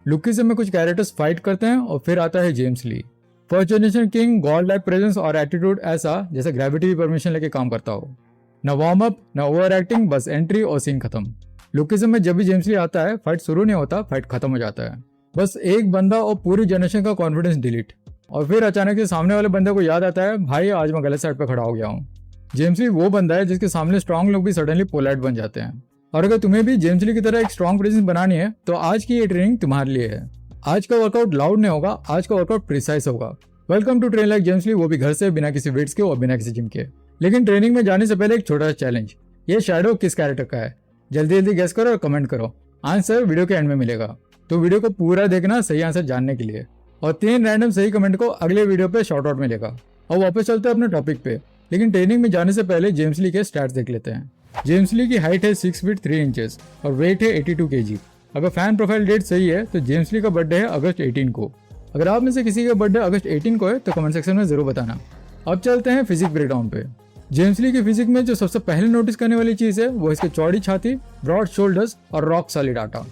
Lookism में कुछ characters fight करते हैं और फिर आता है James Lee. First generation king god like presence और एटीट्यूड ऐसा जैसे ग्रेविटी भी परमिशन लेके काम करता हो। न वार्म अप न ओवर एक्टिंग, बस एंट्री और सीन खत्म। लुकिज्म में जब भी जेम्स ली आता है फाइट शुरू नहीं होता, फाइट खत्म हो जाता है। बस एक बंदा और पूरी जनरेशन का कॉन्फिडेंस डिलीट, और फिर अचानक से सामने वाले बंदे को याद आता है भाई आज मैं गलत साइड पे खड़ा हो गया हूँ। जेम्स ली वो बंदा है जिसके सामने स्ट्रांग लोग भी सडनली पोलाइट बन जाते हैं। और अगर तुम्हें भी जेम्स ली की तरह एक स्ट्रांग प्रेजेंस बनानी है तो आज की ये ट्रेनिंग तुम्हारे लिए है। आज का वर्कआउट लाउड नहीं होगा, आज का वर्कआउट प्रिसाइज होगा। Welcome to train like James Lee, वो भी घर से, बिना किसी वेट्स के और बिना किसी जिम के। लेकिन ट्रेनिंग में जाने से पहले एक छोटा सा चैलेंज, ये शैडो किस कैरेक्टर का है? जल्दी जल्दी गेस करो और कमेंट करो। आंसर वीडियो के एंड में मिलेगा, तो वीडियो को पूरा देखना सही आंसर जानने के लिए। और 3 रैंडम सही कमेंट को अगले वीडियो पे शॉर्ट आउट मिलेगा। और वापस चलते हैं अपने टॉपिक पे, लेकिन ट्रेनिंग में जाने से पहले जेम्स ली के स्टैट्स देख लेते हैं। जेम्स ली की हाइट है 6 फीट 3 इंचेस और वेट है 82 kg। अगर फैन प्रोफाइल डेट सही है तो जेम्स ली का बर्थडे है अगस्त 18 को। अगर आप में से किसी का बर्थडे अगस्त 18 को है तो कमेंट सेक्शन में जरूर बताना। अब चलते हैं फिजिक ब्रेकडाउन पे। जेम्स ली की फिजिक में जो सबसे पहले नोटिस करने वाली चीज है वो इसकी चौड़ी छाती, ब्रॉड शोल्डर्स और रॉक सॉलिड आटा,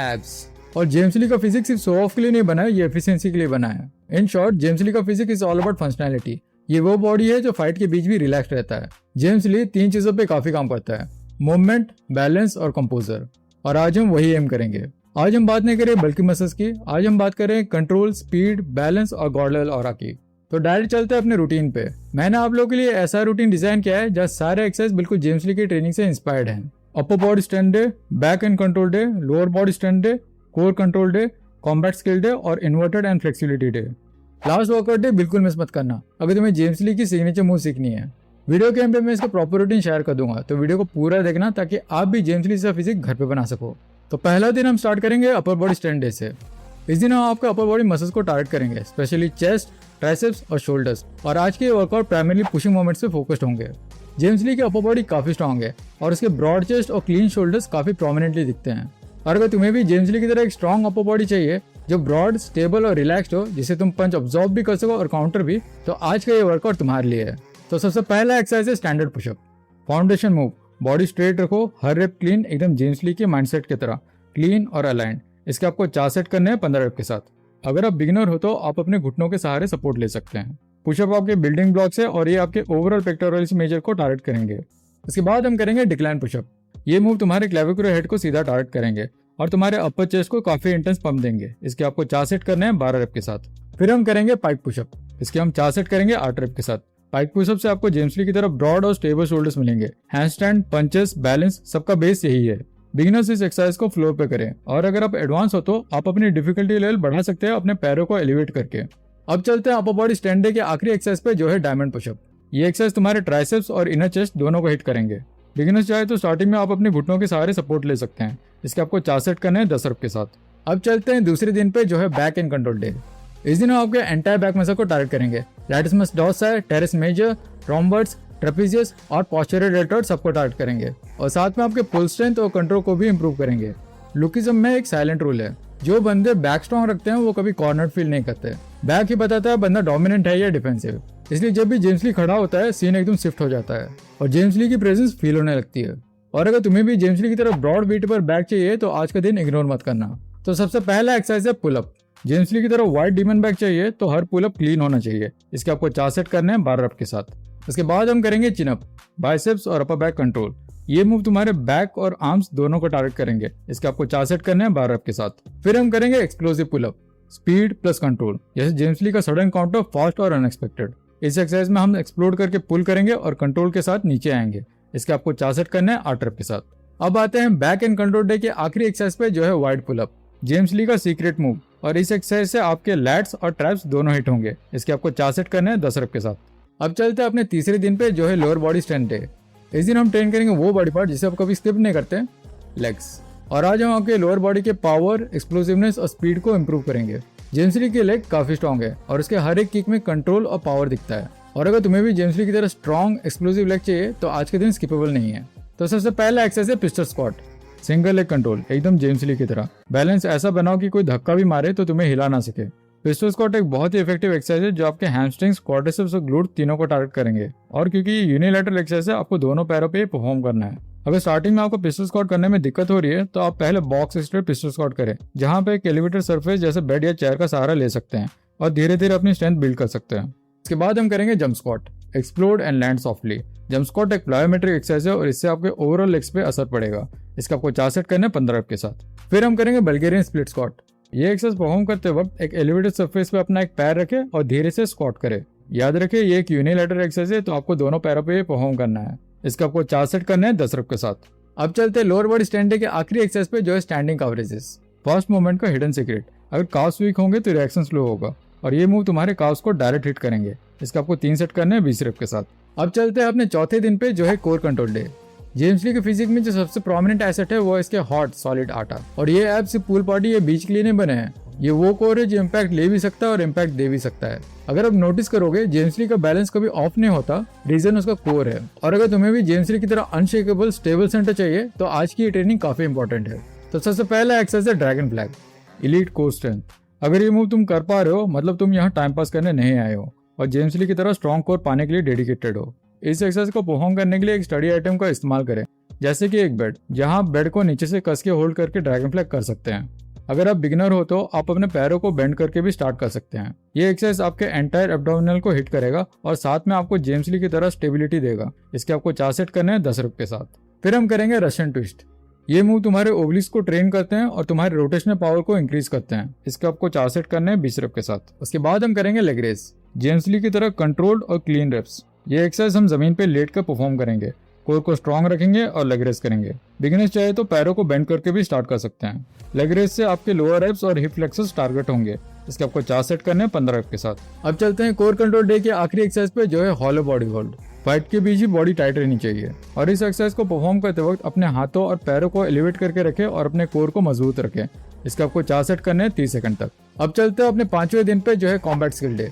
एब्स। और जेम्स ली का फिजिक सिर्फ शो ऑफ के लिए नहीं बना है, ये एफिशिएंसी के लिए बना है। इन शॉर्ट, जेम्स ली का physique is all about functionality. ये वो बॉडी है जो फाइट के बीच भी रिलैक्स रहता है। जेम्स ली 3 चीजों पे काफी काम करता है, मूवमेंट, बैलेंस और कंपोजर। और आज हम वही एम करेंगे। आज हम बात नहीं करें बल्कि मसल्स की, आज हम बात करें कंट्रोल, स्पीड, बैलेंस और गॉड लेवल ऑरा की। तो डायरेक्ट चलते हैं अपने रूटीन पे। मैंने आप लोगों के लिए ऐसा रूटीन डिजाइन किया है जहाँ सारे एक्सरसाइज बिल्कुल जेम्स ली की ट्रेनिंग से इंस्पायर्ड हैं। Upper body strength day, back and control day, lower body strength day, core control day, combat skill day और inverted and flexibility day. Last workout day बिल्कुल मिस मत करना अगर तुम्हें जेम्स ली की सिग्नेचर मूव सीखनी है। वीडियो के एंड पे मैं इसका प्रॉपर रूटीन शेयर कर दूंगा, तो वीडियो को पूरा देखना ताकि आप भी जेम्स ली से फिजिक घर पे बना सको। तो पहला दिन हम स्टार्ट करेंगे अपर बॉडी स्ट्रेंथ डे से। इस दिन हम आपके अपर बॉडी मसल्स को टारगेट करेंगे, स्पेशली चेस्ट, ट्राइसेप्स और शोल्डर्स। और आज के वर्कआउट प्राइमरली पुशिंग मोमेंट्स पे फोकस्ड होंगे। जेम्स ली की अपर बॉडी काफी स्ट्रॉन्ग है और उसके ब्रॉड चेस्ट और क्लीन शोल्डर्स काफी प्रोमिनेंटली दिखते हैं। और अगर तुम्हें भी जेम्स ली की तरह एक स्ट्रॉन्ग अपर बॉडी चाहिए जो ब्रॉड, स्टेबल और रिलैक्स्ड हो, जिसे तुम पंच ऑब्जॉर्ब भी कर सको और काउंटर भी, तो आज का ये वर्कआउट तुम्हारे लिए है। तो सबसे पहला एक्सरसाइज है standard pushup. Foundation move, body straight रखो, हर रेप क्लीन, एकदम जेम्स ली के माइंडसेट की तरह क्लीन और अलाइंड। इसके आपको 4 सेट करने हैं 15 रेप के साथ। अगर आप बिगिनर हो तो आप अपने घुटनों के सहारे सपोर्ट ले सकते हैं। पुशअप आपके बिल्डिंग ब्लॉक्स है और ये आपके ओवरऑल पेक्टोरल्स मेजर को टारगेट करेंगे। इसके बाद हम करेंगे डिक्लाइन पुशअप। ये मूव तुम्हारे क्लेविकुलर हेड को सीधा टारगेट करेंगे और तुम्हारे अपर चेस्ट को काफी इंटेंस पंप देंगे। इसके आपको 4 सेट करने हैं 12 रेप के साथ। फिर हम करेंगे पाइक पुशअप। इसके हम 4 सेट करेंगे 8 रेप के साथ। पाइक पुशअप से आपको जेम्स ली की तरफ ब्रॉड और स्टेबल शोल्डर्स मिलेंगे। हैंडस्टैंड, पंचेस, बैलेंस, सबका बेस यही है। बिगिनर्स इस एक्सरसाइज को फ्लोर पे करें और अगर आप एडवांस हो तो आप अपनी डिफिकल्टी लेवल बढ़ा सकते हैं अपने पैरों को एलिवेट करके। अब चलते हैं अपर बॉडी स्ट्रेंथ डे के आखिरी एक्सरसाइज पे जो है डायमंड पुशअप। ये एक्सरसाइज तुम्हारे ट्राइसेप्स और इनर चेस्ट दोनों को हिट करेंगे। बिगिनर्स चाहे तो स्टार्टिंग में आप अपने घुटनों के सहारे सपोर्ट ले सकते हैं। इसके आपको 4 सेट करने हैं 10 रेप के साथ। अब चलते हैं दूसरे दिन पे जो है बैक एंड कंट्रोल डे। इस दिन हम आपके एंटायर बैक मसल को टारगेट करेंगे। Latissimus dorsi, teres major, rhomboids, trapezius और पोस्टीरियर डेल्टॉइड सबको टारगेट करेंगे और साथ में आपके पुल स्ट्रेंथ और कंट्रोल को भी इंप्रूव करेंगे। लुकिज्म में एक साइलेंट रूल है, जो बंदे बैक स्ट्रॉन्ग रखते हैं वो कभी कॉर्नर फील नहीं करते। बैक ही बताता है बंदा डोमिनेंट है या डिफेंसिव। इसलिए जब भी जेम्स ली खड़ा होता है सीन एकदम शिफ्ट हो जाता है और जेम्स ली की प्रेजेंस फील होने लगती है। और अगर तुम्हें भी जेम्स ली की तरफ ब्रॉड बीट पर बैक चाहिए तो आज का दिन इग्नोर मत करना। तो सबसे पहला एक्सरसाइज है पुलअप। जेम्स ली की तरफ वाइड डीमन बैक चाहिए तो हर पुलअप क्लीन होना चाहिए। इसके आपको 4 सेट करने हैं 12 रेप के साथ। इसके बाद हम करेंगे चिनअप, बाइसेप्स और अपर बैक कंट्रोल। ये मूव तुम्हारे बैक और आर्म्स दोनों को टारगेट करेंगे। इसके आपको 4 सेट करने हैं 12 रेप के साथ। फिर हम करेंगे explosive pullup, speed plus control, जैसे जेम्स ली का सडन काउंटर, फास्ट और अनएक्सपेक्टेड। इस एक्सरसाइज में हम एक्सप्लोड करके पुल करेंगे और कंट्रोल के साथ नीचे आएंगे। इसके आपको 4 सेट करने हैं 8 रेप के साथ। अब आते हैं बैक एंड कंट्रोल डे के आखिरी एक्सरसाइज पे जो है वाइड पुलअप, जेम्स ली का सीक्रेट मूव। और इस एक्सरसाइज से आपके लैट्स और ट्रैप्स दोनों हिट होंगे। इसके आपको 4 सेट करने हैं 10 रेप के साथ। अब चलते हैं अपने तीसरे दिन पे जो है लोअर बॉडी स्ट्रेंथ डे। इस दिन हम ट्रेन करेंगे वो बॉडी पार्ट जिसे आप कभी स्किप नहीं करते, लेग्स। और आज हम आपके लोअर बॉडी के पावर, एक्सप्लोसिवनेस और स्पीड को इंप्रूव करेंगे। जेम्स ली के लेग काफी स्ट्रॉन्ग है और उसके हर एक किक में कंट्रोल और पावर दिखता है। और अगर तुम्हें भी जेम्स ली की तरह स्ट्रॉन्ग एक्सप्लोसिव लेग चाहिए तो आज के दिन स्किपेबल नहीं है। तो सबसे पहला एक्सरसाइज है pistol squat. Single leg control, एकदम जेम्स ली की तरह। बैलेंस ऐसा बनाओ कि कोई धक्का भी मारे तो तुम्हें हिला ना सके। पिस्टल स्क्वाट एक बहुत ही इफेक्टिव एक्सरसाइज है जो आपके हैमस्ट्रिंग्स, क्वाड्रिसेप्स और ग्लूट तीनों को टारगेट करेंगे। और क्योंकि ये यूनिलैटरल एक्सरसाइज है, आपको दोनों पैरों पे परफॉर्म करना है। अगर स्टार्टिंग में आपको पिस्टल स्क्वाट करने में दिक्कत हो रही है तो आप पहले बॉक्स स्ट्रेट पिस्टल स्क्वाट करें, जहां पे एक एलिवेटेड सरफेस जैसे बेड या चेयर का सहारा ले सकते हैं और धीरे धीरे अपनी स्ट्रेंथ बिल्ड कर सकते हैं। इसके बाद हम करेंगे jump squat, explode and land softly. Jump squat एक प्लायोमेट्रिक एक्सरसाइज है और इससे आपके ओवरऑल लेग्स पे असर पड़ेगा। इसका आपको 4 सेट करने 15 के साथ। फिर हम करेंगे बल्गेरियन स्प्लिट स्क्वाट। ये एक्सरसाइज परफॉर्म करते वक्त एक एलिवेटेड सरफेस पे अपना एक पैर रखे और धीरे से स्क्वाट करे। याद रखें ये एक यूनिलैटरल एक्सरसाइज है, तो आपको दोनों पैरों पे परफॉर्म करना है। इसका आपको 4 सेट करने हैं 10 रप के साथ। अब चलते हैं लोअर बॉडी स्ट्रेंथ के आखिरी एक्सरसाइज पे, जो है स्टैंडिंग काफ रेजेस। फर्स्ट मूवमेंट का हिडन सीक्रेट, अगर काफ्स वीक होंगे तो रिएक्शन स्लो होगा और ये मूव तुम्हारे काफ्स को डायरेक्ट हिट करेंगे। इसका आपको 3 सेट करने हैं 20 रप के साथ। अब चलते हैं अपने चौथे दिन पे, जो है core control day. James Lee के फिजिक में जो सबसे प्रोमिनेंट एसेट है वो इसके हॉट सॉलिड आटा, और ये एब्स सिर्फ पूल बॉडी या बीच के लिए नहीं बने हैं। ये वो कोर है जो इम्पैक्ट ले भी सकता है और इम्पैक्ट दे भी सकता है। अगर आप नोटिस करोगे जेम्स ली का बैलेंस कभी ऑफ नहीं होता, रीजन उसका कोर है। और अगर तुम्हें भी जेम्स ली की तरह अनशेकेबल स्टेबल सेंटर चाहिए तो आज की ये ट्रेनिंग काफी इंपॉर्टेंट है। तो सबसे पहला एक्सरसाइज है dragon flag, elite core strength. अगर ये मूव तुम कर पा रहे हो मतलब तुम यहाँ टाइम पास करने नहीं आए हो और जेम्स ली की तरह स्ट्रॉन्ग कोर पाने के लिए डेडिकेटेड हो। इस एक्सरसाइज को परफॉर्म करने के लिए एक स्टडी आइटम का इस्तेमाल करें, जैसे कि एक बेड, जहां आप बेड को नीचे से कस के होल्ड करके ड्रैगन फ्लैग कर सकते हैं। अगर आप बिगिनर हो तो आप अपने पैरों को बेंड करके भी स्टार्ट कर सकते हैं। ये एक्सरसाइज आपके एंटायर एब्डोमिनल को हिट करेगा और साथ में आपको जेम्स ली की तरह स्टेबिलिटी देगा। इसके आपको 4 सेट करने हैं 10 रप के साथ। फिर हम करेंगे रशियन ट्विस्ट। ये मूव तुम्हारे ओवलिस को ट्रेन करते हैं और तुम्हारे रोटेशनल पावर को इंक्रीज करते हैं। इसके आपको 4 सेट करने हैं 20 रप के साथ। उसके बाद हम करेंगे लेग रेस, जेम्स ली की तरह कंट्रोल्ड और क्लीन रेप्स। ये एक्सरसाइज हम जमीन पे लेट कर परफॉर्म करेंगे, कोर को स्ट्रॉन्ग रखेंगे और लेग रेस करेंगे। बिगिनर्स चाहे तो पैरों को बेंड करके भी स्टार्ट कर सकते हैं। लेग रेस से आपके लोअर एब्स और हिप फ्लेक्सर्स टारगेट होंगे। इसके आपको 4 सेट करने हैं 15 रप के साथ। अब चलते हैं कोर कंट्रोल डे के आखिरी एक्सरसाइज पे, जो है हॉलो बॉडी होल्ड। फाइट के बीच ही बॉडी टाइट रहनी चाहिए और इस एक्सरसाइज को परफॉर्म करते वक्त अपने हाथों और पैरों को एलिवेट करके रखें और अपने कोर को मजबूत रखें। इसके आपको 4 सेट करने हैं 30 सेकंड तक। अब चलते हैं अपने 5वें दिन पे, जो है कॉम्बैट स्किल डे।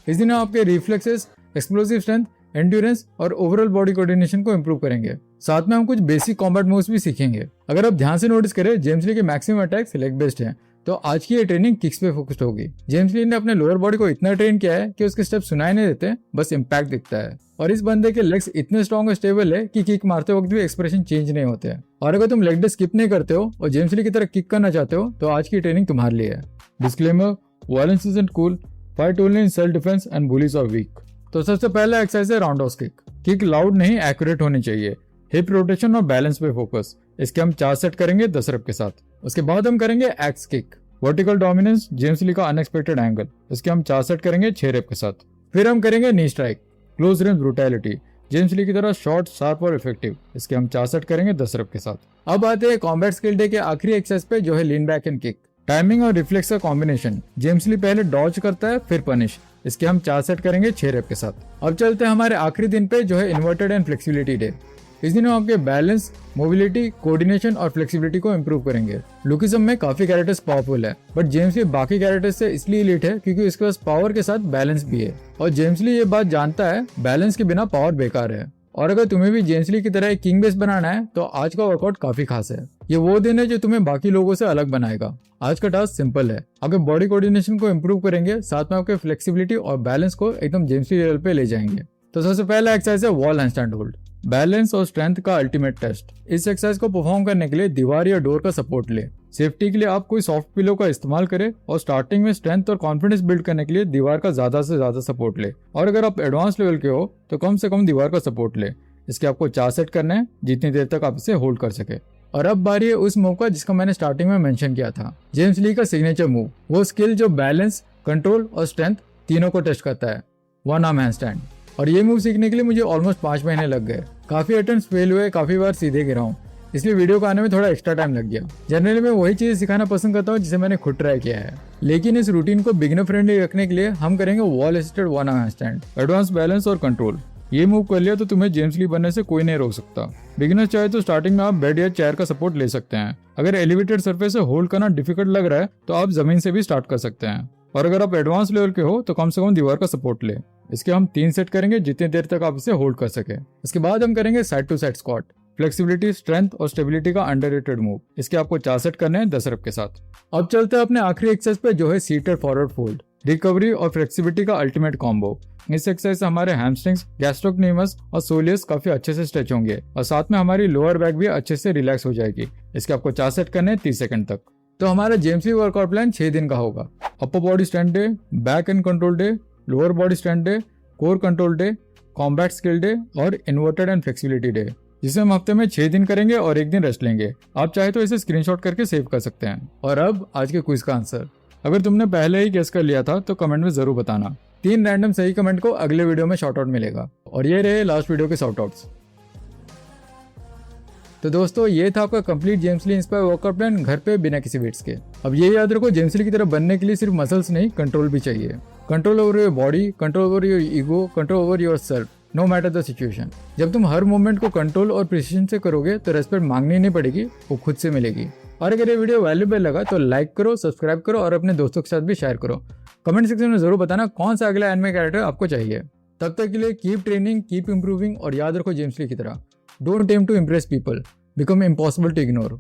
इस दिन आपके रिफ्लेक्सेस, एक्सप्लोसिव स्ट्रेंथ, एंड्योरेंस और ओवरऑल बॉडी कोऑर्डिनेशन को इंप्रूव करेंगे। साथ में हम कुछ बेसिक कॉम्बैट मूव्स भी सीखेंगे। अगर आप ध्यान से नोटिस करें, जेम्स ली के मैक्सिमम अटैक्स लेग बेस्ड हैं, तो आज की ये ट्रेनिंग किक्स पे फोकस्ड होगी। जेम्स ली ने अपने लोअर बॉडी को इतना ट्रेन किया है कि उसके स्टेप सुनाई नहीं देते, बस इम्पैक्ट दिखता है। और इस बंदे के लेग्स इतने स्ट्रॉन्ग और स्टेबल है कि किक मारते वक्त भी एक्सप्रेशन चेंज नहीं होते हैं। और अगर तुम लेग डे स्किप नहीं करते हो और जेम्स ली की तरह किक करना चाहते हो तो आज की ट्रेनिंग तुम्हारे लिए है। Disclaimer, violence isn't cool, fight only in self defence and bullies are weak. तो सबसे पहला एक्सरसाइज है राउंडहोuse किक। किक लाउड नहीं, एक्यूरेट होनी चाहिए। हिप रोटेशन और बैलेंस पे फोकस। इसके हम 4 सेट करेंगे 10 रप के साथ। उसके बाद हम करेंगे axe kick, vertical dominance, James Lee का अनएक्सपेक्टेड एंगल। इसके हम 4 सेट करेंगे 6 रप के साथ। फिर हम करेंगे knee strike, close range brutality, James Lee की तरह शॉर्ट, शार्प और इफेक्टिव। इसके हम 4 सेट करेंगे 10 रप के साथ। अब आते हैं कॉम्बैट स्किल डे के आखिरी एक्सरसाइज पे, जो है lean back and kick. Timing और रिफ्लेक्स का कॉम्बिनेशन। जेम्स ली पहले डॉज करता है फिर पनिश। इसके हम 4 सेट करेंगे 6 रप के साथ। अब चलते हैं हमारे आखिरी दिन पे, जो है इन्वर्टेड एंड फ्लेक्सिबिलिटी डे। इस दिन हम आपके बैलेंस, मोबिलिटी, कोऑर्डिनेशन और फ्लेक्सिबिलिटी को इंप्रूव करेंगे। लुकिज्म में काफी कैरेक्टर्स पावरफुल है, बट जेम्स ली बाकी कैरेक्टर्स से इसलिए एलीट है क्योंकि इसके पास पावर के साथ बैलेंस भी है। और जेम्स ली ये बात जानता है, बैलेंस के बिना पावर बेकार है। और अगर तुम्हें भी जेम्स ली की तरह एक किंग बेस बनाना है तो आज का वर्कआउट काफी खास है। ये वो दिन है जो तुम्हें बाकी लोगों से अलग बनाएगा। आज का टास्क सिंपल है, आपके बॉडी कोऑर्डिनेशन को इंप्रूव करेंगे, साथ में आपके फ्लेक्सिबिलिटी और बैलेंस को एकदम जेम्स ली लेवल पे ले जाएंगे। तो सबसे पहला एक्सरसाइज है वॉल हैंडस्टैंड होल्ड, बैलेंस और स्ट्रेंथ का अल्टीमेट टेस्ट। इस एक्सरसाइज को परफॉर्म करने के लिए दीवार या डोर का सपोर्ट ले। सेफ्टी के लिए आप कोई सॉफ्ट पिलो का इस्तेमाल करें और स्टार्टिंग में स्ट्रेंथ और कॉन्फिडेंस बिल्ड करने के लिए दीवार का ज्यादा से ज्यादा सपोर्ट ले। और अगर आप एडवांस लेवल के हो तो कम से कम दीवार का सपोर्ट ले। इसके आपको 4 सेट करने हैं, जितनी देर तक आप इसे होल्ड कर सके। और अब बारी है उस मूव का जिसका मैंने स्टार्टिंग में मेंशन किया था, जेम्स ली का सिग्नेचर मूव, वो स्किल जो बैलेंस, कंट्रोल और स्ट्रेंथ तीनों को टेस्ट करता है, वन आर्म हैंडस्टैंड। और ये मूव सीखने के लिए मुझे ऑलमोस्ट 5 महीने लग गए। काफी अटेम्प्ट्स फेल हुए, काफी बार सीधे गिरा हूँ, इसलिए वीडियो को आने में थोड़ा एक्स्ट्रा टाइम लग गया। जनरली मैं वही चीज सिखाना पसंद करता हूँ जिसे मैंने खुद ट्राई किया है, लेकिन इस रूटीन को बिगिनर फ्रेंडली रखने के लिए हम करेंगे wall assisted one arm handstand, advance balance और कंट्रोल। ये मूव कर लिया तो तुम्हें जेम्स ली बनने से कोई नहीं रोक सकता। बिगिनर्स चाहे तो स्टार्टिंग में आप बेड या चेयर का सपोर्ट ले सकते हैं। अगर एलिवेटेड सरफेस से होल्ड करना डिफिकल्ट लग रहा है तो आप जमीन से भी स्टार्ट कर सकते हैं। और अगर आप एडवांस लेवल के हो तो कम से कम दीवार का सपोर्ट ले। इसके हम 3 सेट करेंगे, जितनी देर तक आप इसे होल्ड कर सके। इसके बाद हम करेंगे side to side squat, flexibility, strength और स्टेबिलिटी का अंडररेटेड मूव। इसके आपको 4 सेट करने हैं 10 रप के साथ। अब चलते हैं अपने आखिरी एक्सरसाइज पे, जो है सीटेड फॉरवर्ड फोल्ड। रिकवरी और फ्लेक्सिबिलिटी का अल्टीमेट कॉम्बो। इस एक्सरसाइज से हमारे हैमस्ट्रिंग्स, गैस्ट्रोक्नेमस और सोलियस काफी अच्छे से स्ट्रेच होंगे और साथ में हमारी लोअर बैक भी अच्छे से रिलैक्स हो जाएगी। इसके आपको 4 सेट करने हैं 30 सेकंड तक। तो हमारा जेम्स ली वर्कआउट प्लान 6 दिन का होगा। अपर body strength day, back and control day, lower body strength day, core control day, combat skill day और इन्वर्टेड एंड फ्लेक्सिबिलिटी डे, जिसे हम हफ्ते में 6 दिन करेंगे और 1 दिन रेस्ट लेंगे। आप चाहे तो इसे स्क्रीनशॉट करके सेव कर सकते हैं। और अब आज के क्विज का आंसर। अगर तुमने पहले ही गेस कर लिया था तो कमेंट में जरूर बताना। 3 रैंडम सही कमेंट को अगले वीडियो में शॉर्ट आउट मिलेगा। और ये रहे लास्ट वीडियो के शॉर्ट आउट्स। तो दोस्तों ये था आपका कंप्लीट जेम्स ली इंस्पायर वर्कआउट प्लान घर पे बिना किसी वेट्स के। अब ये याद रखो, जेम्स ली की तरह बनने के लिए सिर्फ मसल्स नहीं, कंट्रोल भी चाहिए। Control over your body, control over your ego, control over yourself, no matter the situation. जब तुम हर मूवमेंट को कंट्रोल और प्रिसीजन से करोगे तो रेस्पेक्ट मांगनी नहीं पड़ेगी, वो खुद से मिलेगी। और अगर ये वीडियो वैल्यूएबल लगा तो लाइक करो, सब्सक्राइब करो और अपने दोस्तों के साथ भी शेयर करो। कमेंट सेक्शन में जरूर बताना कौन सा अगला एनिमे कैरेक्टर आपको चाहिए। तब तक के लिए कीप ट्रेनिंग, कीप इंप्रूविंग और याद रखो जेम्स ली की तरह, don't aim to impress people, become impossible to ignore.